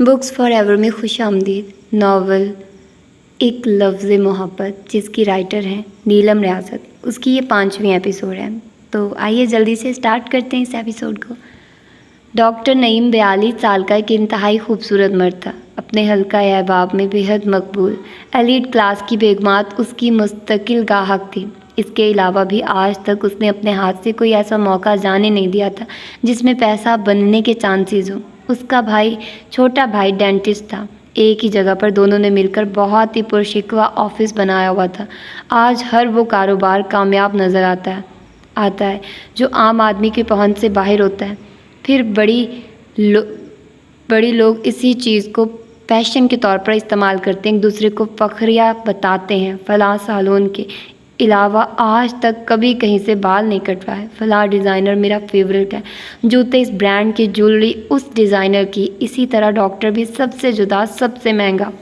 Books for ever में खुशामदीद novel एक लफ्ज़ मोहब्बत जिसकी राइटर हैं नीलम रियासत, उसकी ये 5वीं एपिसोड है। तो आइए जल्दी से स्टार्ट करते हैं इस एपिसोड को। डॉक्टर नईम 42 साल का एक इंतहाई खूबसूरत मर्द था, अपने हल्का अहबाब में बेहद मकबूल। एलीट क्लास की बेगमात उसकी मुस्तकिल गाहक थी। इसके अलावा भी आज तक उसने अपने हाथ से कोई ऐसा मौका जाने नहीं दिया था जिसमें पैसा बनने के चांसेस हों। उसका भाई, छोटा भाई डेंटिस्ट था। एक ही जगह पर दोनों ने मिलकर बहुत ही पुरशिकवा ऑफिस बनाया हुआ था। आज हर वो कारोबार कामयाब नज़र आता है जो आम आदमी की पहुंच से बाहर होता है। फिर बड़ी लोग इसी चीज़ को पैशन के तौर पर इस्तेमाल करते हैं, एक दूसरे को फखरिया बताते हैं। फ़लाँ सालों के अलावा आज तक कभी कहीं से बाल नहीं कटवाए। फ़लाँ डिज़ाइनर मेरा फेवरेट है, जूते इस ब्रांड की, ज्वेलरी उस डिज़ाइनर की। इसी तरह डॉक्टर भी सबसे जुदा, सबसे महंगा,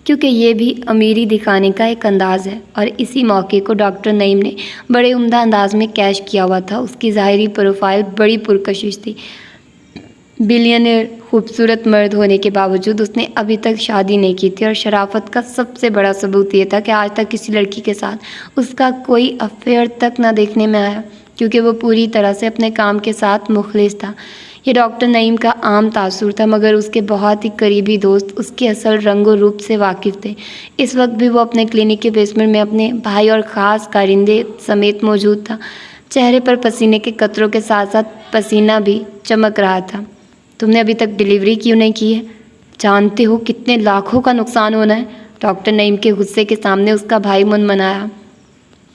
क्योंकि ये भी अमीरी दिखाने का एक अंदाज़ है। और इसी मौके को डॉक्टर नईम ने बड़े उम्दा अंदाज में कैश किया हुआ था। उसकी ज़ाहिरी प्रोफाइल बड़ी पुरकशिश थी। बिलियनियर खूबसूरत मर्द होने के बावजूद उसने अभी तक शादी नहीं की थी, और शराफत का सबसे बड़ा सबूत ये था कि आज तक किसी लड़की के साथ उसका कोई अफेयर तक ना देखने में आया, क्योंकि वो पूरी तरह से अपने काम के साथ मुखलिस था। ये डॉक्टर नईम का आम तासुर था, मगर उसके बहुत ही करीबी दोस्त उसके असल रंगो रूप से वाकिफ़ थे। इस वक्त भी वो अपने क्लिनिक के बेसमेंट में अपने भाई और ख़ास कारिंदे समेत मौजूद था। चेहरे पर पसीने के कतरों के साथ साथ पसीना भी चमक रहा था। तुमने अभी तक डिलीवरी क्यों नहीं की है? जानते हो कितने लाखों का नुकसान होना है? डॉक्टर नईम के गुस्से के सामने उसका भाई मुनमनाया।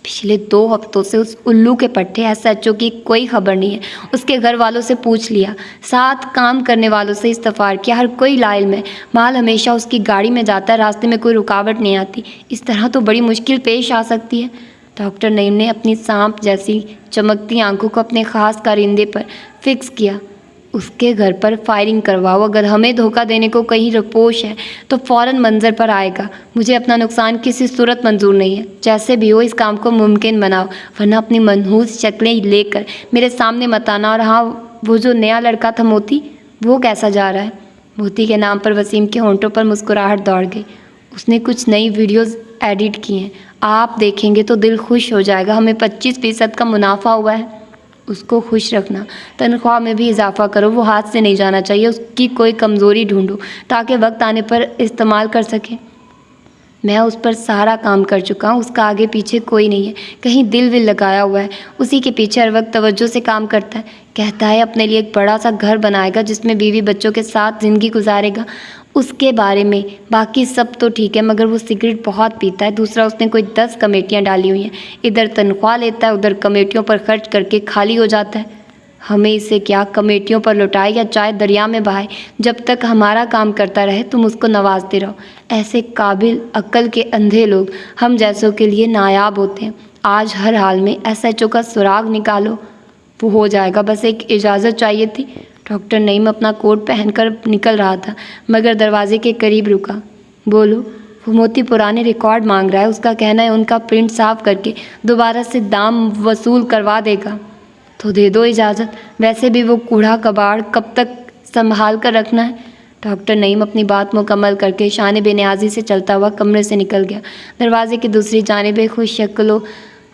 पिछले 2 हफ्तों से उस उल्लू के पट्टे एसएचओ की कोई खबर नहीं है। उसके घर वालों से पूछ लिया, 7 काम करने वालों से इस्तफार किया, हर कोई लाइल में। माल हमेशा उसकी गाड़ी में जाता है, रास्ते में कोई रुकावट नहीं आती। इस तरह तो बड़ी मुश्किल पेश आ सकती है। डॉक्टर नईम ने अपनी सांप जैसी चमकती आंखों को अपने ख़ास कारिंदे पर फिक्स किया। उसके घर पर फायरिंग करवाओ। अगर हमें धोखा देने को कहीं रपोश है तो फ़ौरन मंजर पर आएगा। मुझे अपना नुकसान किसी सूरत मंजूर नहीं है। जैसे भी हो इस काम को मुमकिन बनाओ, वरना अपनी मनहूस शक्लें लेकर मेरे सामने मत आना। और हाँ, वो जो नया लड़का था मोती, वो कैसा जा रहा है? मोती के नाम पर वसीम के होंठों पर मुस्कुराहट दौड़ गई। उसने कुछ नई वीडियोज़ एडिट की हैं, आप देखेंगे तो दिल खुश हो जाएगा। हमें 25% का मुनाफा हुआ है। उसको खुश रखना, तनख्वाह में भी इजाफा करो, वो हाथ से नहीं जाना चाहिए। उसकी कोई कमज़ोरी ढूंढो ताकि वक्त आने पर इस्तेमाल कर सके। मैं उस पर सारा काम कर चुका हूँ, उसका आगे पीछे कोई नहीं है। कहीं दिल विल लगाया हुआ है, उसी के पीछे हर वक्त तवज्जो से काम करता है। कहता है अपने लिए एक बड़ा सा घर बनाएगा जिसमें बीवी बच्चों के साथ ज़िंदगी गुजारेगा। उसके बारे में बाकी सब तो ठीक है, मगर वो सिगरेट बहुत पीता है। दूसरा, उसने कोई 10 कमेटियाँ डाली हुई हैं। इधर तनख्वाह लेता है, उधर कमेटियों पर खर्च करके खाली हो जाता है। हमें इसे क्या कमेटियों पर लौटाए या चाहे दरिया में बहाए, जब तक हमारा काम करता रहे तुम उसको नवाजते रहो। ऐसे काबिल अक्ल के अंधे लोग हम जैसों के लिए नायाब होते हैं। आज हर हाल में एसएचओ का सुराग निकालो, वो हो जाएगा। बस एक इजाज़त चाहिए थी। डॉक्टर नईम अपना कोट पहनकर निकल रहा था, मगर दरवाजे के करीब रुका। बोलो, वो मोती पुराने रिकॉर्ड मांग रहा है। उसका कहना है उनका प्रिंट साफ करके दोबारा से दाम वसूल करवा देगा। तो दे दो इजाज़त। वैसे भी वो कूड़ा कबाड़ कब तक संभाल कर रखना है? डॉक्टर नईम अपनी बात मुकम्मल करके शान बेनियाजी से चलता हुआ कमरे से निकल गया। दरवाजे की दूसरी जानिब एक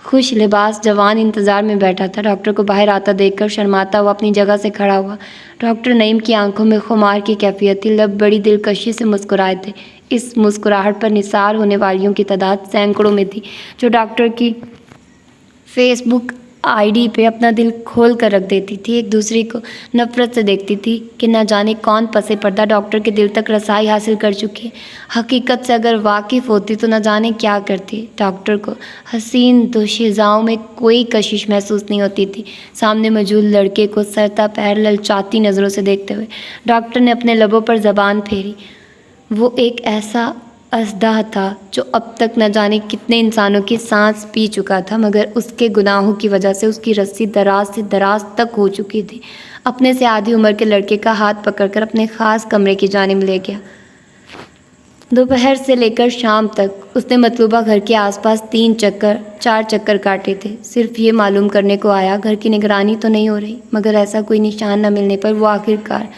खुश लिबास जवान इंतज़ार में बैठा था। डॉक्टर को बाहर आता देखकर शर्माता हुआ अपनी जगह से खड़ा हुआ। डॉक्टर नईम की आंखों में खुमार की कैफियत थी, लब बड़ी दिलकशी से मुस्कुराए थे। इस मुस्कुराहट पर निसार होने वालियों की तादाद सैकड़ों में थी, जो डॉक्टर की फेसबुक आईडी पे अपना दिल खोल कर रख देती थी। एक दूसरे को नफ़रत से देखती थी कि न जाने कौन पसे पर्दा डॉक्टर के दिल तक रसाई हासिल कर चुकी है। हकीकत से अगर वाकिफ़ होती तो न जाने क्या करती। डॉक्टर को हसीन दोशीज़ाओं में कोई कशिश महसूस नहीं होती थी। सामने मौजूद लड़के को सरता पैर ललचाती नज़रों से देखते हुए डॉक्टर ने अपने लबों पर ज़बान फेरी। वो एक ऐसा असदाह था जो अब तक न जाने कितने इंसानों की सांस पी चुका था, मगर उसके गुनाहों की वजह से उसकी रस्सी दराज से दराज तक हो चुकी थी। अपने से आधी उम्र के लड़के का हाथ पकड़कर अपने ख़ास कमरे की जानिब ले गया। दोपहर से लेकर शाम तक उसने मतलूबा घर के आसपास 4 चक्कर काटे थे। सिर्फ ये मालूम करने को आया घर की निगरानी तो नहीं हो रही, मगर ऐसा कोई निशान न मिलने पर वो आखिरकार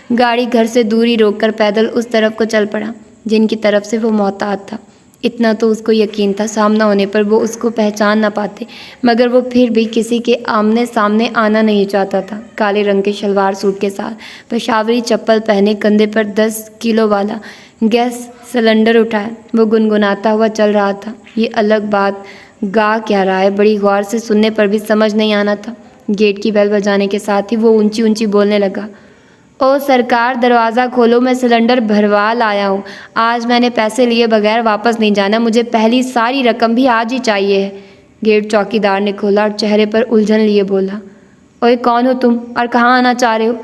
गाड़ी घर से दूरी रोककर पैदल उस तरफ को चल पड़ा जिनकी तरफ से वो मोहताज था। इतना तो उसको यकीन था सामना होने पर वो उसको पहचान न पाते, मगर वो फिर भी किसी के आमने सामने आना नहीं चाहता था। काले रंग के शलवार सूट के साथ पेशावरी चप्पल पहने, कंधे पर 10 किलो वाला गैस सिलेंडर उठाया, वो गुनगुनाता हुआ चल रहा था। ये अलग बात गा क्या रहा है, बड़ी गौर से सुनने पर भी समझ नहीं आना था। गेट की बेल बजाने के साथ ही वो ऊंची ऊंची बोलने लगा, ओ सरकार, दरवाज़ा खोलो, मैं सिलेंडर भरवा लाया हूँ। आज मैंने पैसे लिए बगैर वापस नहीं जाना, मुझे पहली सारी रकम भी आज ही चाहिए है। गेट चौकीदार ने खोला और चेहरे पर उलझन लिए बोला, ओए कौन हो तुम और कहाँ आना चाह रहे हो?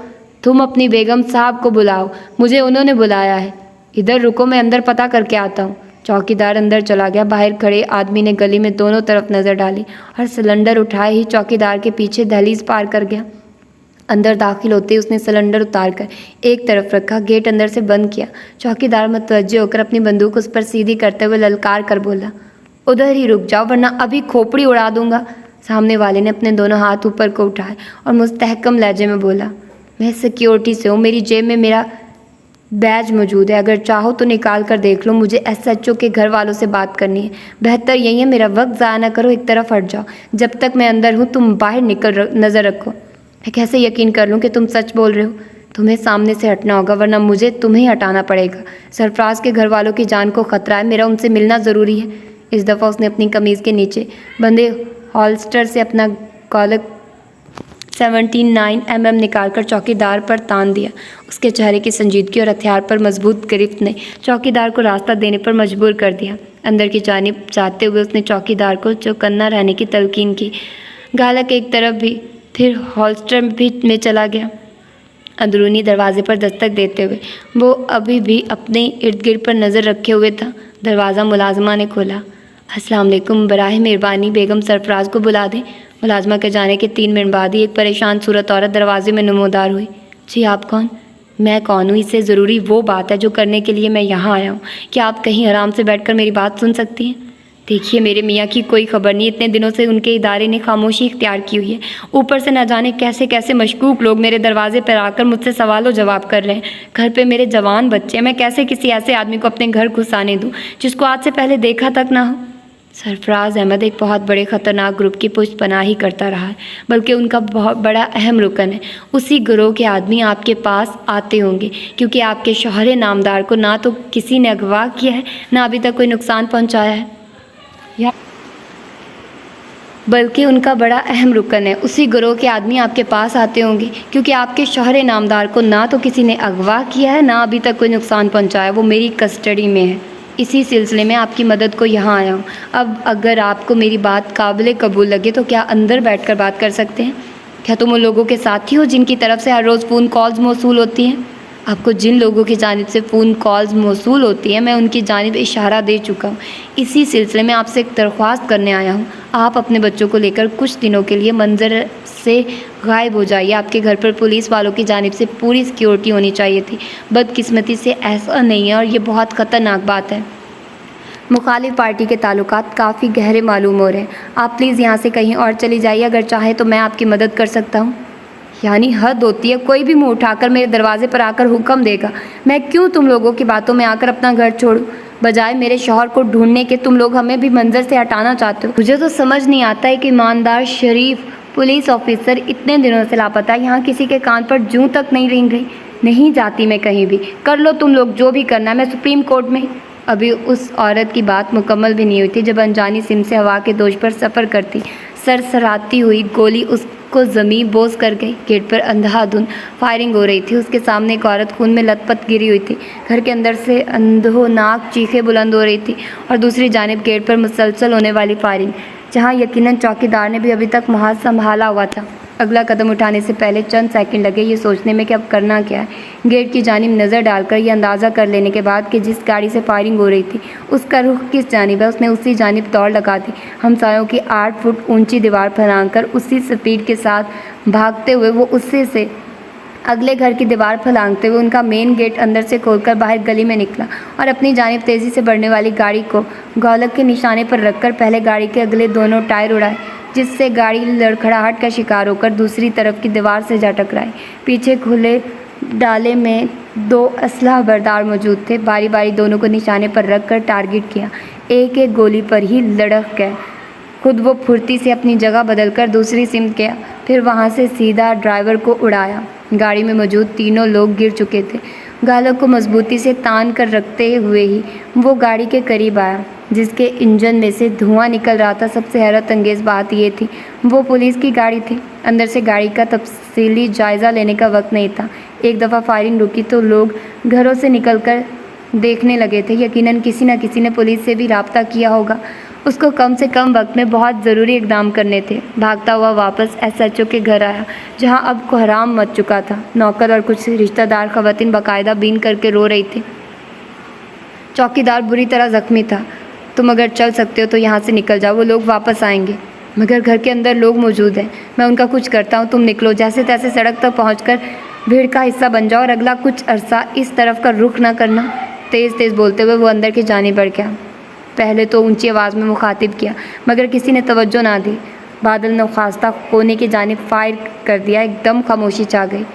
तुम अपनी बेगम साहब को बुलाओ, मुझे उन्होंने बुलाया है। इधर रुको, मैं अंदर पता करके आता हूँ। चौकीदार अंदर चला गया। बाहर खड़े आदमी ने गली में दोनों तरफ नज़र डाली और सिलेंडर उठाए ही चौकीदार के पीछे दहलीज पार कर गया। अंदर दाखिल होते ही उसने सिलेंडर उतारकर एक तरफ रखा, गेट अंदर से बंद किया। चौकीदार मुतवज्जे होकर अपनी बंदूक उस पर सीधी करते हुए ललकार कर बोला, उधर ही रुक जाओ वरना अभी खोपड़ी उड़ा दूंगा। सामने वाले ने अपने दोनों हाथ ऊपर को उठाए और मुस्तहकम लहजे में बोला, मैं सिक्योरिटी से हूँ, मेरी जेब में मेरा बैज मौजूद है, अगर चाहो तो निकाल कर देख लो। मुझे SHO के घर वालों से बात करनी है। बेहतर यही है मेरा वक्त ज़ाया ना करो, एक तरफ हट जाओ। जब तक मैं अंदर हूँ तुम बाहर नज़र रखो। मैं कैसे यकीन कर लूँ कि तुम सच बोल रहे हो? तुम्हें सामने से हटना होगा वरना मुझे तुम्हें हटाना पड़ेगा। सरफराज के घर वालों की जान को ख़तरा है, मेरा उनसे मिलना ज़रूरी है। इस दफ़ा उसने अपनी कमीज़ के नीचे बंदे हॉल्स्टर से अपना कॉलक 79 mm निकालकर चौकीदार पर तान दिया। उसके चेहरे की संजीदगी और हथियार पर मजबूत गिरफ्त ने चौकीदार को रास्ता देने पर मजबूर कर दिया। अंदर की जानिब जाते हुए उसने चौकीदार को चौकन्ना रहने की तलकीन की। गालक एक तरफ भी फिर हॉल्स्टर भी में चला गया। अंदरूनी दरवाजे पर दस्तक देते हुए वो अभी भी अपने इर्द गिर्द पर नज़र रखे हुए था। दरवाज़ा मुलाजमा ने खोला। अस्सलाम वालेकुम, बराए मेहरबानी बेगम सरफराज को बुला दें। मुलाजमा के जाने के 3 मिनट बाद ही एक परेशान सूरत औरत दरवाजे में नमोदार हुई। जी आप कौन? मैं कौन हूँ इससे ज़रूरी वो बात है जो करने के लिए मैं यहाँ आया हूँ। क्या आप कहीं आराम से बैठकर मेरी बात सुन सकती हैं? देखिए मेरे मियाँ की कोई खबर नहीं, इतने दिनों से उनके इदारे ने खामोशी इख्तियार की हुई है। ऊपर से न जाने कैसे कैसे मशकूक लोग मेरे दरवाजे पर आकर मुझसे सवालों जवाब कर रहे हैं। घर पे मेरे जवान बच्चे हैं, मैं कैसे किसी ऐसे आदमी को अपने घर घुसाने दूँ जिसको आज से पहले देखा तक ना हो? सरफराज अहमद एक बहुत बड़े ख़तरनाक ग्रुप की पुष्टपनाही करता रहा है, बल्कि उनका बहुत बड़ा अहम रुकन है। उसी गिरोह के आदमी आपके पास आते होंगे क्योंकि आपके शौहर नामदार को ना तो किसी ने अगवा किया है ना अभी तक कोई नुकसान पहुंचाया है, या बल्कि उनका बड़ा अहम रुकन है। उसी गिरोह के आदमी आपके पास आते होंगे क्योंकि आपके शौहर नामदार को ना तो किसी ने अगवा किया है ना अभी तक कोई नुकसान पहुंचाया। वो मेरी कस्टडी में है। इसी सिलसिले में आपकी मदद को यहाँ आया हूँ। अब अगर आपको मेरी बात काबिल कबूल लगे तो क्या अंदर बैठकर बात कर सकते हैं? क्या तुम उन लोगों के साथी हो जिनकी तरफ से हर रोज़ फ़ोन कॉल्स मौसूल होती हैं? आपको जिन लोगों की जानिब से फ़ोन कॉल्स मौसूल होती हैं मैं उनकी जानिब इशारा दे चुका हूँ। इसी सिलसिले में आपसे एक दरख्वास्त करने आया हूँ। आप अपने बच्चों को लेकर कुछ दिनों के लिए मंजर से गायब हो जाइए। आपके घर पर पुलिस वालों की जानिब से पूरी सिक्योरिटी होनी चाहिए थी। बदकिस्मती से ऐसा नहीं है और ये बहुत ख़तरनाक बात है। मुखालिफ पार्टी के ताल्लुकात काफ़ी गहरे मालूम हो रहे हैं। आप प्लीज़ यहाँ से कहीं और चली जाइए। अगर चाहे तो मैं आपकी मदद कर सकता हूँ। यानी हद होती है, कोई भी मुँह उठाकर मेरे दरवाजे पर आकर हुक्म देगा। मैं क्यों तुम लोगों की बातों में आकर अपना घर छोड़ूं? बजाय मेरे शौहर को ढूंढने के तुम लोग हमें भी मंजर से हटाना चाहते हो। मुझे तो समझ नहीं आता है कि ईमानदार शरीफ पुलिस ऑफिसर इतने दिनों से लापता है, यहाँ किसी के कान पर जूं तक नहीं रेंग रही। नहीं जाती मैं कहीं भी। कर लो तुम लोग जो भी करना है, मैं सुप्रीम कोर्ट में। अभी उस औरत की बात मुकम्मल भी नहीं हुई थी जब अनजानी सिम से हवा के दोष पर सफ़र करती सरसराती हुई गोली उसको ज़मीन बोझ कर गई। गेट पर अंधाधुंध फायरिंग हो रही थी। उसके सामने एक औरत खून में लथपथ गिरी हुई थी। घर के अंदर से अंधोनाक चीखें बुलंद हो रही थी और दूसरी जानिब गेट पर मुसलसल होने वाली फायरिंग, जहां यकीनन चौकीदार ने भी अभी तक महाज संभाला हुआ था। अगला कदम उठाने से पहले चंद सेकंड लगे ये सोचने में कि अब करना क्या है। गेट की जानिब नज़र डालकर यह अंदाज़ा कर लेने के बाद कि जिस गाड़ी से फायरिंग हो रही थी उसका रुख किस जानिब है, उसने उसी जानिब दौड़ लगा दी। हमसायों की 8 फुट ऊंची दीवार फलांगकर उसी स्पीड के साथ भागते हुए वो उससे से अगले घर की दीवार फलांगते हुए उनका मेन गेट अंदर से खोलकर बाहर गली में निकला और अपनी जानिब तेज़ी से बढ़ने वाली गाड़ी को गौलक के निशाने पर रखकर पहले गाड़ी के अगले दोनों टायर उड़ाए, जिससे गाड़ी लड़खड़ाहट का शिकार होकर दूसरी तरफ की दीवार से जा टकराई। पीछे खुले डाले में 2 असलहा बरदार मौजूद थे। बारी बारी दोनों को निशाने पर रख कर टारगेट किया। एक एक गोली पर ही लड़ख गए। खुद वो फुर्ती से अपनी जगह बदलकर दूसरी सिमत गया, फिर वहाँ से सीधा ड्राइवर को उड़ाया। गाड़ी में मौजूद तीनों लोग गिर चुके थे। गालों को मजबूती से तान कर रखते हुए ही वो गाड़ी के करीब आया, जिसके इंजन में से धुआं निकल रहा था। सबसे हैरत अंगेज़ बात ये थी, वो पुलिस की गाड़ी थी। अंदर से गाड़ी का तफसीली जायज़ा लेने का वक्त नहीं था। एक दफ़ा फायरिंग रुकी तो लोग घरों से निकलकर देखने लगे थे। यकीनन किसी न किसी ने पुलिस से भी राब्ता किया होगा। उसको कम से कम वक्त में बहुत ज़रूरी इक़दाम करने थे। भागता हुआ वापस SHO के घर आया, जहां अब कोहराम मच चुका था। नौकर और कुछ रिश्तेदार ख़वातीन बाकायदा बीन करके रो रही थी। चौकीदार बुरी तरह ज़ख्मी था। तुम अगर चल सकते हो तो यहाँ से निकल जाओ, वो लोग वापस आएंगे। मगर घर के अंदर लोग मौजूद हैं, मैं उनका कुछ करता हूँ, तुम निकलो। जैसे तैसे सड़क तक पहुँचकर भीड़ का हिस्सा बन जाओ और अगला कुछ अरसा इस तरफ का रुख ना करना। तेज़ तेज़ बोलते हुए वो अंदर की जानिब बढ़ गया। पहले तो ऊंची आवाज़ में मुखातिब किया, मगर किसी ने तवज्जो ना दी। बादल ने ख्वास्ता कोने की जानिब फायर कर दिया। एकदम खामोशी छा गई।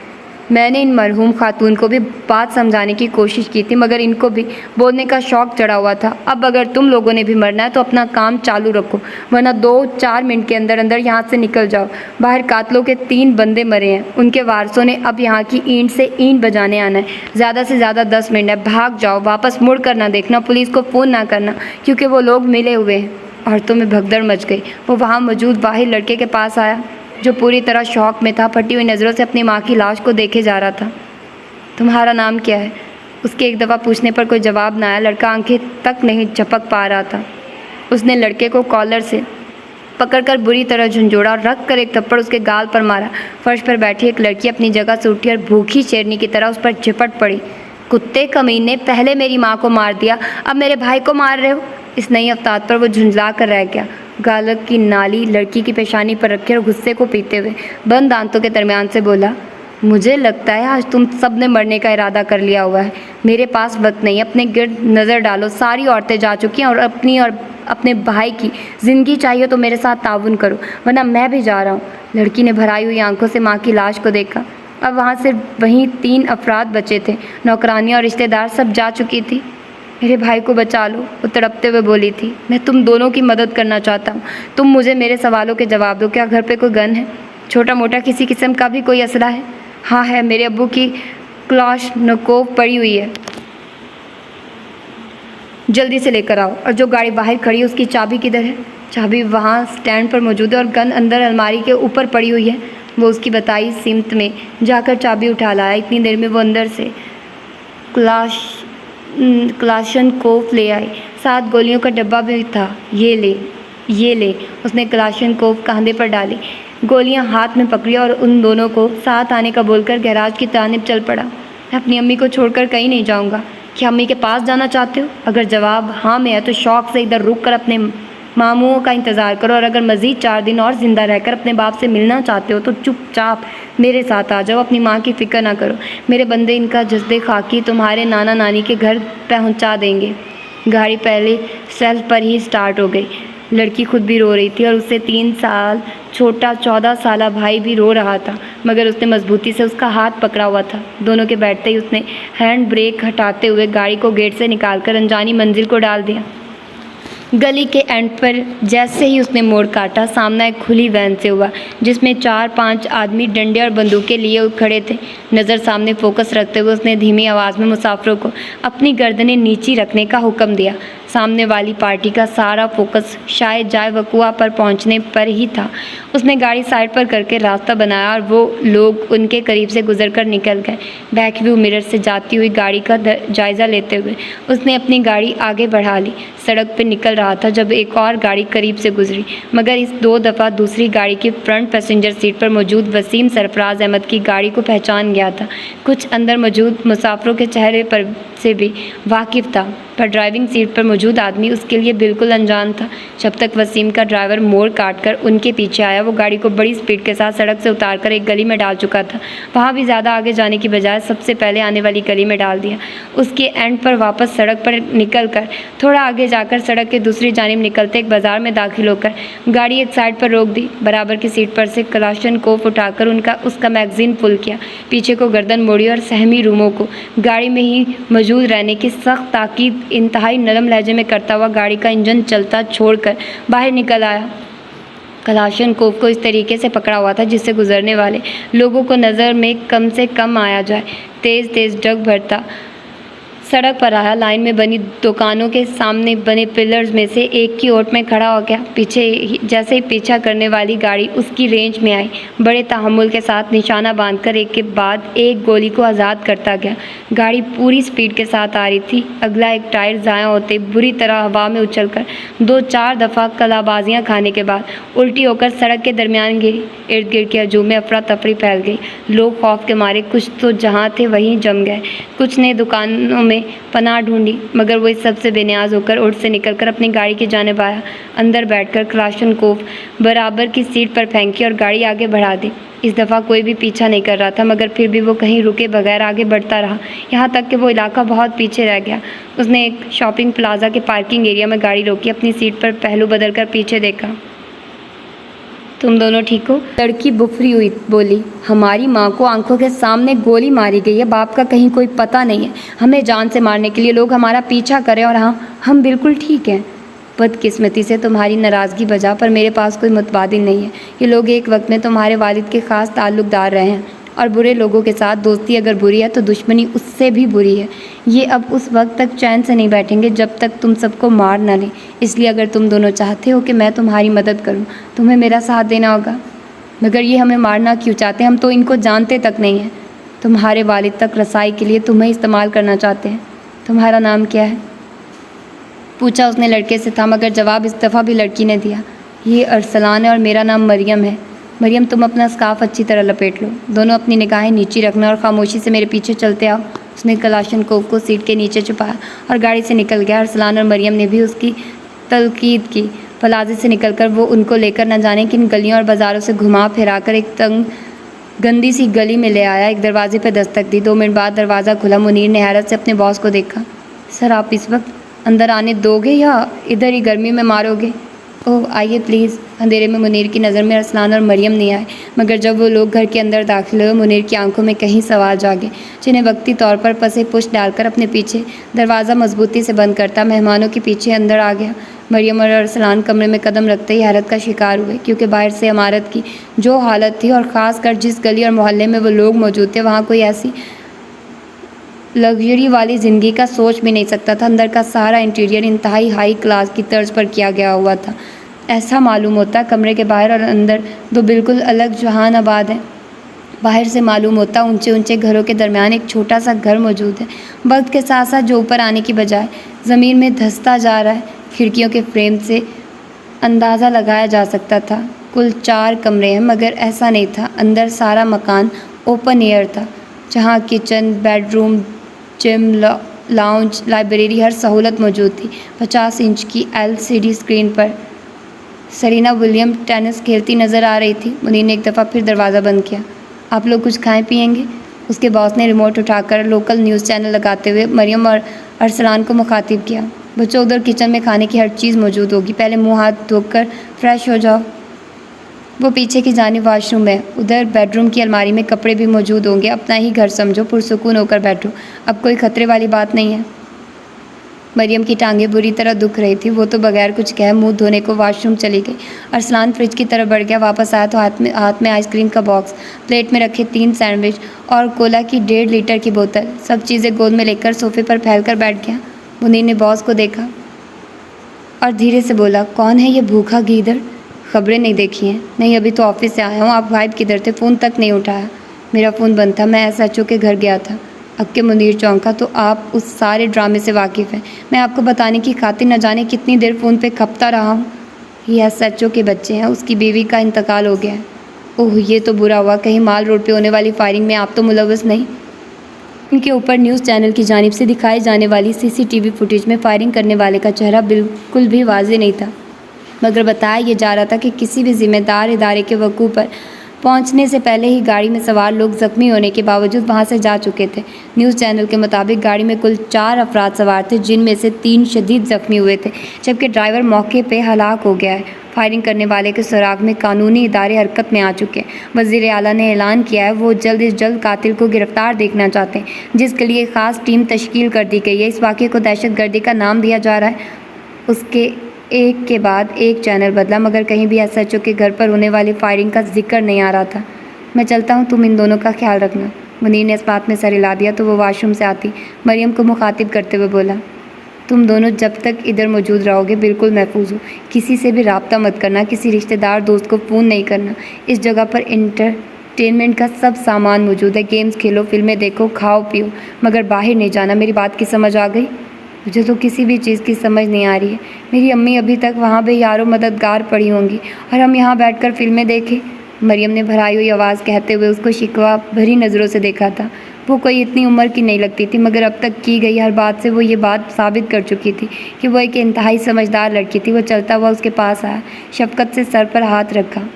मैंने इन मरहूम खातून को भी बात समझाने की कोशिश की थी, मगर इनको भी बोलने का शौक़ चढ़ा हुआ था। अब अगर तुम लोगों ने भी मरना है तो अपना काम चालू रखो, वरना 2-4 मिनट के अंदर अंदर यहाँ से निकल जाओ। बाहर कातलों के 3 बंदे मरे हैं। उनके वारसों ने अब यहाँ की ईंट से ईंट बजाने आना है। ज़्यादा से ज़्यादा 10 मिनट है, भाग जाओ। वापस मुड़ कर ना देखना, पुलिस को फ़ोन ना करना, क्योंकि वो लोग मिले हुए हैं। औरतों में भगदड़ मच गई। वो वहाँ मौजूद वाहिद लड़के के पास आया, जो पूरी तरह शौक में था। फटी हुई नज़रों से अपनी माँ की लाश को देखे जा रहा था। तुम्हारा नाम क्या है? उसके एक दफ़ा पूछने पर कोई जवाब न आया। लड़का आंखें तक नहीं झपक पा रहा था। उसने लड़के को कॉलर से पकड़कर बुरी तरह झंझोड़ा और रख कर एक थप्पड़ उसके गाल पर मारा। फर्श पर बैठी एक लड़की अपनी जगह से उठी और भूखी शेरनी की तरह उस पर झपट पड़ी। कुत्ते कमीने, पहले मेरी माँ को मार दिया, अब मेरे भाई को मार रहे हो। इस नई अवतार पर वो झुंझला कर रह गया, गालक की नाली लड़की की पेशानी पर रखे और गुस्से को पीते हुए बंद दांतों के दरमियान से बोला, मुझे लगता है आज तुम सब ने मरने का इरादा कर लिया हुआ है। मेरे पास वक्त नहीं, अपने गिर्द नज़र डालो। सारी औरतें जा चुकी हैं और अपनी और अपने भाई की ज़िंदगी चाहिए तो मेरे साथ ताउन करो, वरना मैं भी जा रहा हूँ। लड़की ने भराई हुई आंखों से माँ की लाश को देखा। अब वहाँ से वहीं 3 अफराद बचे थे। नौकरानियाँ और रिश्तेदार सब जा चुकी थी। मेरे भाई को बचा लो, वो तड़पते हुए बोली थी। मैं तुम दोनों की मदद करना चाहता हूँ। तुम मुझे मेरे सवालों के जवाब दो। क्या घर पे कोई गन है? छोटा मोटा किसी किस्म का भी कोई असला है? हाँ है, मेरे अब्बू की क्लाशनकोव पड़ी हुई है, जल्दी से लेकर आओ। और जो गाड़ी बाहर खड़ी है उसकी चाबी किधर है? चाबी वहाँ स्टैंड पर मौजूद है और गन अंदर अलमारी के ऊपर पड़ी हुई है। वो उसकी बताई सिमत में जाकर चाबी उठा लाया। इतनी देर में वो अंदर से क्लाशनकोव ले आई। 7 गोलियों का डब्बा भी था। ये ले। उसने क्लाशनकोव कंधे पर डाली, गोलियां हाथ में पकड़ी और उन दोनों को साथ आने का बोलकर गैराज की जानिब चल पड़ा। मैं अपनी अम्मी को छोड़कर कहीं नहीं जाऊंगा। क्या अम्मी के पास जाना चाहते हो? अगर जवाब हाँ में है तो शौक़ से इधर रुक कर अपने मामूओं का इंतज़ार करो, और अगर मज़ीद 4 दिन और ज़िंदा रहकर अपने बाप से मिलना चाहते हो तो चुपचाप मेरे साथ आ जाओ। अपनी माँ की फ़िक्र ना करो। मेरे बंदे इनका जज्दे खाकी तुम्हारे नाना नानी के घर पहुँचा देंगे। गाड़ी पहले सेल्फ पर ही स्टार्ट हो गई। लड़की खुद भी रो रही थी और उससे 3 साल छोटा 14 साला भाई भी रो रहा था, मगर उसने मजबूती से उसका हाथ पकड़ा हुआ था। दोनों के बैठते ही उसने हैंड ब्रेक हटाते हुए गाड़ी को गेट से निकालकर अनजानी मंजिल को डाल दिया। गली के एंड पर जैसे ही उसने मोड़ काटा, सामना एक खुली वैन से हुआ, जिसमें 4-5 आदमी डंडे और बंदूकें लिए खड़े थे। नज़र सामने फोकस रखते हुए उसने धीमी आवाज़ में मुसाफिरों को अपनी गर्दनें नीची रखने का हुक्म दिया। सामने वाली पार्टी का सारा फोकस शायद जाए वकुआ पर पहुंचने पर ही था। उसने गाड़ी साइड पर करके रास्ता बनाया और वो लोग उनके करीब से गुजरकर निकल गए। बैक व्यू मिरर से जाती हुई गाड़ी का जायज़ा लेते हुए उसने अपनी गाड़ी आगे बढ़ा ली। सड़क पर निकल रहा था जब एक और गाड़ी करीब से गुजरी, मगर इस 2 दफ़ा दूसरी गाड़ी की फ्रंट पैसेंजर सीट पर मौजूद वसीम सरफराज अहमद की गाड़ी को पहचान गया था। कुछ अंदर मौजूद मुसाफिरों के चेहरे पर से भी वाकिफ़ था। पर ड्राइविंग सीट पर मौजूद आदमी उसके लिए बिल्कुल अनजान था। जब तक वसीम का ड्राइवर मोड़ काटकर उनके पीछे आया, वो गाड़ी को बड़ी स्पीड के साथ सड़क से उतारकर एक गली में डाल चुका था। वहाँ भी ज़्यादा आगे जाने की बजाय सबसे पहले आने वाली गली में डाल दिया। उसके एंड पर वापस सड़क पर निकलकर थोड़ा आगे जाकर सड़क के दूसरी जानिब निकलते एक बाजार में दाखिल होकर गाड़ी एक साइड पर रोक दी। बराबर की सीट पर से कलाशनकोफ उठाकर उसका मैगजीन पुल किया, पीछे को गर्दन मोड़ी और सहमी रूमों को गाड़ी में ही मौजूद रहने की सख्त ताकीद इंतहाई नरम लहजे में करता हुआ गाड़ी का इंजन चलता छोड़कर बाहर निकल आया। कलाशनकोफ को इस तरीके से पकड़ा हुआ था जिससे गुजरने वाले लोगों को नज़र में कम से कम आया जाए। तेज़ तेज़ डग भरता सड़क पर आया, लाइन में बनी दुकानों के सामने बने पिलर्स में से एक की ओट में खड़ा हो गया। जैसे ही पीछा करने वाली गाड़ी उसकी रेंज में आई, बड़े तहम्मुल के साथ निशाना बांधकर एक के बाद एक गोली को आज़ाद करता गया। गाड़ी पूरी स्पीड के साथ आ रही थी। अगला एक टायर ज़ाया होते बुरी तरह हवा में उछलकर 2-4 दफ़ा कलाबाजियाँ खाने के बाद उल्टी होकर सड़क के दरमियान गिरी। इर्द गिर्द के हजूम में अफरा तफरी फैल गई। लोग खौफ के मारे कुछ तो जहाँ थे वहीं जम गए, कुछ ने दुकानों में पनाह ढूंढी, मगर वो इस सबसे बेनियाज होकर ओट से निकलकर अपनी गाड़ी की जानिब आया। अंदर बैठकर कलाशनकोफ बराबर की सीट पर फेंकी और गाड़ी आगे बढ़ा दी। इस दफ़ा कोई भी पीछा नहीं कर रहा था, मगर फिर भी वो कहीं रुके बगैर आगे बढ़ता रहा, यहाँ तक कि वो इलाका बहुत पीछे रह गया। उसने एक शॉपिंग प्लाजा के पार्किंग एरिया में गाड़ी रोकी, अपनी सीट पर पहलू बदलकर पीछे देखा। तुम दोनों ठीक हो? लड़की बुफरी हुई बोली, हमारी माँ को आंखों के सामने गोली मारी गई है, बाप का कहीं कोई पता नहीं है। हमें जान से मारने के लिए लोग हमारा पीछा करें और हाँ, हम बिल्कुल ठीक हैं। बदकिस्मती से तुम्हारी नाराज़गी बजा, पर मेरे पास कोई मुतबादिल नहीं है। ये लोग एक वक्त में तुम्हारे वालिद के ख़ास ताल्लुक़दार रहे हैं, और बुरे लोगों के साथ दोस्ती अगर बुरी है तो दुश्मनी उससे भी बुरी है। ये अब उस वक्त तक चैन से नहीं बैठेंगे जब तक तुम सबको मार ना लें। इसलिए अगर तुम दोनों चाहते हो कि मैं तुम्हारी मदद करूं, तुम्हें मेरा साथ देना होगा। मगर ये हमें मारना क्यों चाहते हैं? हम तो इनको जानते तक नहीं हैं। तुम्हारे वालिद तक रसाई के लिए तुम्हें इस्तेमाल करना चाहते हैं। तुम्हारा नाम क्या है? पूछा उसने लड़के से था, मगर जवाब इस दफ़ा भी लड़की ने दिया। ये अरसलान है और मेरा नाम मरियम है। मरियम, तुम अपना स्कार्फ अच्छी तरह लपेट लो, दोनों अपनी निगाहें नीची रखना और खामोशी से मेरे पीछे चलते आओ। उसने कलाशनकोफ को सीट के नीचे छुपाया और गाड़ी से निकल गया। अरसलान और मरियम ने भी उसकी तलकीद की। प्लाजे से निकलकर वो उनको लेकर न जाने किन गलियों और बाज़ारों से घुमा फिरा कर एक तंग गंदी सी गली में ले आया। एक दरवाजे पर दस्तक दी। 2 मिनट बाद दरवाज़ा खुला। मुनीर ने हैरत से अपने बॉस को देखा। सर, आप इस वक्त अंदर आने दोगे या इधर ही गर्मी में मारोगे? ओह, आइए प्लीज़। अंधेरे में मुनीर की नज़र में अरसलान और मरियम नहीं आए, मगर जब वो लोग घर के अंदर दाखिल हुए, मुनीर की आंखों में कहीं सवाल जागे, जिन्हें वक्ती तौर पर पसे पुश डालकर अपने पीछे दरवाज़ा मजबूती से बंद करता मेहमानों के पीछे अंदर आ गया। मरियम और अरसलान कमरे में कदम रखते ही हैरत का शिकार हुए, क्योंकि बाहर से इमारत की जो हालत थी और ख़ास कर जिस गली और मोहल्ले में वो लोग मौजूद थे, वहाँ कोई ऐसी लग्जरी वाली ज़िंदगी का सोच भी नहीं सकता था। अंदर का सारा इंटीरियर इंतहाई हाई क्लास की तर्ज पर किया गया हुआ था। ऐसा मालूम होता कमरे के बाहर और अंदर दो बिल्कुल अलग जहान आबाद हैं। बाहर से मालूम होता ऊंचे ऊंचे घरों के दरमियान एक छोटा सा घर मौजूद है। वक्त के साथ साथ जो ऊपर आने की बजाय ज़मीन में धंसता जा रहा है। खिड़कियों के फ्रेम से अंदाज़ा लगाया जा सकता था कुल 4 कमरे हैं, मगर ऐसा नहीं था। अंदर सारा मकान ओपन एयर था, जहाँ kitchen, bedroom, gym, lounge, library, हर सहूलत मौजूद थी। 50 इंच की LCD स्क्रीन पर सरीना विलियम टेनिस खेलती नज़र आ रही थी। मुनीर ने एक दफ़ा फिर दरवाज़ा बंद किया। आप लोग कुछ खाएं पियेंगे? उसके बॉस ने रिमोट उठाकर लोकल न्यूज़ चैनल लगाते हुए मरियम और अरसलान को मुखातिब किया। बच्चों, उधर किचन में खाने की हर चीज़ मौजूद होगी, पहले मुँह हाथ धोकर फ्रेश हो जाओ। वो पीछे की जानिब वाशरूम है। उधर बेडरूम की अलमारी में कपड़े भी मौजूद होंगे। अपना ही घर समझो, पुरसुकून होकर बैठो, अब कोई खतरे वाली बात नहीं है। मरियम की टांगें बुरी तरह दुख रही थी। वो तो बगैर कुछ कहे मुंह धोने को वॉशरूम चली गई। अरसलान फ्रिज की तरफ बढ़ गया। वापस आया तो हाथ में आइसक्रीम का बॉक्स, प्लेट में रखे 3 सैंडविच और कोला की 1.5 लीटर की बोतल, सब चीज़ें गोद में लेकर सोफे पर फैलकर बैठ गया। मुनीर ने बॉस को देखा और धीरे से बोला, कौन है ये भूखा गीदड़? खबरें नहीं देखी हैं? नहीं, अभी तो ऑफिस से आया हूँ। आप गायब किधर थे? फ़ोन तक नहीं उठाया। मेरा फ़ोन बंद था, मैं SHO के घर गया था। अब के मुनीर चौंका, तो आप उस सारे ड्रामे से वाकिफ़ हैं। मैं आपको बताने की खातिर न जाने कितनी देर फ़ोन पे खपता रहा हूँ। ये SHO के बच्चे हैं, उसकी बीवी का इंतकाल हो गया है। ओह, ये तो बुरा हुआ। कहीं माल रोड पे होने वाली फायरिंग में आप तो मुलव्वस नहीं? उनके ऊपर न्यूज़ चैनल की जानिब से दिखाई जाने वाली सीसीटीवी फुटेज में फायरिंग करने वाले का चेहरा बिल्कुल भी वाज़ेह नहीं था, मगर बताया यह जा रहा था कि किसी भी जिम्मेदार इदारे के वक़ूफ़ पर पहुंचने से पहले ही गाड़ी में सवार लोग ज़ख्मी होने के बावजूद वहां से जा चुके थे। न्यूज़ चैनल के मुताबिक गाड़ी में कुल 4 अफराद सवार थे, जिनमें से 3 शदीद ज़ख्मी हुए थे, जबकि ड्राइवर मौके पर हलाक हो गया है। फायरिंग करने वाले के सुराग में कानूनी इदारे हरकत में आ चुके हैं। वज़ीर आला ने ऐलान किया है वो जल्द से जल्द कातिल को गिरफ्तार देखना चाहते हैं, जिसके लिए ख़ास टीम तश्कील कर दी गई है। इस वाक़े को दहशतगर्दी का नाम दिया जा रहा है। उसके एक के बाद एक चैनल बदला, मगर कहीं भी एसएचओ के घर पर होने वाली फायरिंग का जिक्र नहीं आ रहा था। मैं चलता हूँ, तुम इन दोनों का ख्याल रखना। मुनीर ने इस बात में सर हिला दिया तो वो वॉशरूम से आती मरियम को मुखातिब करते हुए बोला, तुम दोनों जब तक इधर मौजूद रहोगे बिल्कुल महफूज हो। किसी से भी रब्ता मत करना, किसी रिश्तेदार दोस्त को फ़ोन नहीं करना। इस जगह पर एंटरटेनमेंट का सब सामान मौजूद है। गेम्स खेलो, फिल्में देखो, खाओ पियो, मगर बाहर नहीं जाना। मेरी बात की समझ आ गई? मुझे तो किसी भी चीज़ की समझ नहीं आ रही है। मेरी अम्मी अभी तक वहाँ पे यारो मददगार पड़ी होंगी और हम यहाँ बैठकर फिल्में देखें। मरियम ने भराई हुई आवाज़ कहते हुए उसको शिकवा भरी नज़रों से देखा था। वो कोई इतनी उम्र की नहीं लगती थी, मगर अब तक की गई हर बात से वो ये बात साबित कर चुकी थी कि वो एक इंतहाई समझदार लड़की थी। वो चलता हुआ उसके पास आया, शफ़क़त से सर पर हाथ रखा।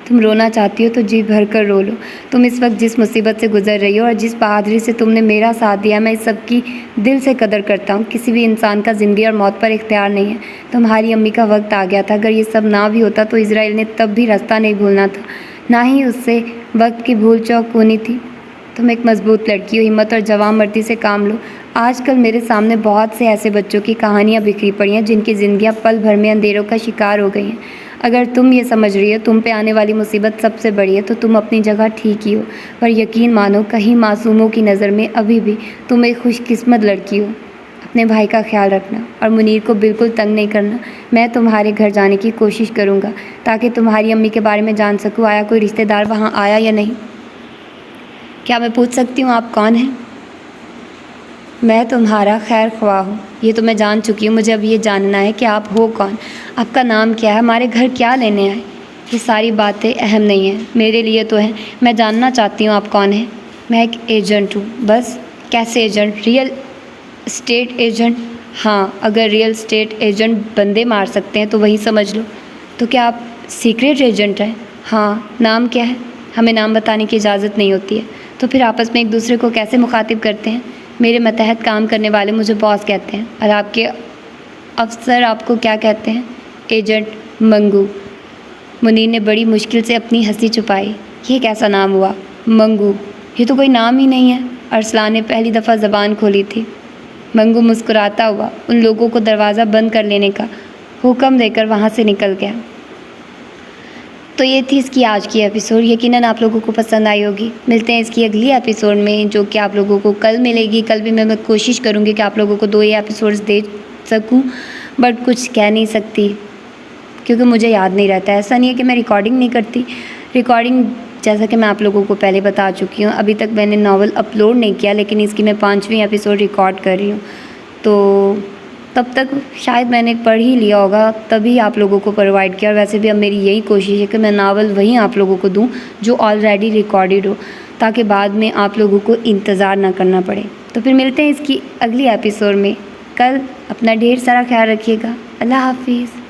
तुम रोना चाहती हो तो जी भर कर रो लो। तुम इस वक्त जिस मुसीबत से गुजर रही हो और जिस बहादुरी से तुमने मेरा साथ दिया, मैं इस सब की दिल से कदर करता हूँ। किसी भी इंसान का ज़िंदगी और मौत पर इख्तियार नहीं है। तुम्हारी अम्मी का वक्त आ गया था। अगर ये सब ना भी होता तो इज़राइल ने तब भी रास्ता नहीं भूलना था, ना ही उससे वक्त की भूल चौक होनी थी। तुम एक मजबूत लड़की हो, हिम्मत और जवान मर्दी से काम लो। आजकल मेरे सामने बहुत से ऐसे बच्चों की कहानियाँ बिखरी पड़ी हैं जिनकी ज़िंदगियाँ पल भर में अंधेरों का शिकार हो गई हैं। अगर तुम ये समझ रही हो तुम पे आने वाली मुसीबत सबसे बड़ी है, तो तुम अपनी जगह ठीक ही हो, पर यकीन मानो कहीं मासूमों की नज़र में अभी भी तुम एक खुशकिस्मत लड़की हो। अपने भाई का ख्याल रखना और मुनीर को बिल्कुल तंग नहीं करना। मैं तुम्हारे घर जाने की कोशिश करूँगा ताकि तुम्हारी अम्मी के बारे में जान सकूँ। आया कोई रिश्तेदार वहाँ आया या नहीं? क्या मैं पूछ सकती हूँ आप कौन हैं? मैं तुम्हारा खैर ख्वाह हूँ। ये तो मैं जान चुकी हूँ, मुझे अब ये जानना है कि आप हो कौन, आपका नाम क्या है, हमारे घर क्या लेने आए। ये सारी बातें अहम नहीं हैं, मेरे लिए तो हैं। मैं जानना चाहती हूँ आप कौन हैं। मैं एक एजेंट हूँ। बस? कैसे एजेंट? Real estate agent? हाँ, अगर रियल एस्टेट एजेंट बंदे मार सकते हैं तो वही समझ लो। तो क्या आप सीक्रेट एजेंट हैं? हाँ। नाम क्या है? हमें नाम बताने की इजाज़त नहीं होती है। तो फिर आपस में एक दूसरे को कैसे मुखातिब करते हैं? मेरे मतहत काम करने वाले मुझे बॉस कहते हैं और आपके अफसर आपको क्या कहते हैं? एजेंट मंगू। मुनीर ने बड़ी मुश्किल से अपनी हंसी छुपाई। ये कैसा नाम हुआ? मंगू, ये तो कोई नाम ही नहीं है। अरसलान ने पहली दफ़ा ज़बान खोली थी। मंगू मुस्कुराता हुआ उन लोगों को दरवाज़ा बंद कर लेने का हुक्म देकर वहाँ से निकल गया। तो ये थी इसकी आज की एपिसोड। यकीनन आप लोगों को पसंद आई होगी। मिलते हैं इसकी अगली एपिसोड में, जो कि आप लोगों को कल मिलेगी। कल भी मैं कोशिश करूँगी कि आप लोगों को 2 ही एपिसोड्स दे सकूँ, बट कुछ कह नहीं सकती क्योंकि मुझे याद नहीं रहता। ऐसा नहीं है कि मैं रिकॉर्डिंग नहीं करती। रिकॉर्डिंग जैसा कि मैं आप लोगों को पहले बता चुकी हूँ, अभी तक मैंने नावल अपलोड नहीं किया, लेकिन इसकी मैं 5वीं एपिसोड रिकॉर्ड कर रही हूँ। तो तब तक शायद मैंने पढ़ ही लिया होगा, तभी आप लोगों को प्रोवाइड किया। और वैसे भी अब मेरी यही कोशिश है कि मैं नावल वहीं आप लोगों को दूं जो ऑलरेडी रिकॉर्डेड हो, ताकि बाद में आप लोगों को इंतज़ार ना करना पड़े। तो फिर मिलते हैं इसकी अगली एपिसोड में कल। अपना ढेर सारा ख्याल रखिएगा। अल्लाह हाफिज़।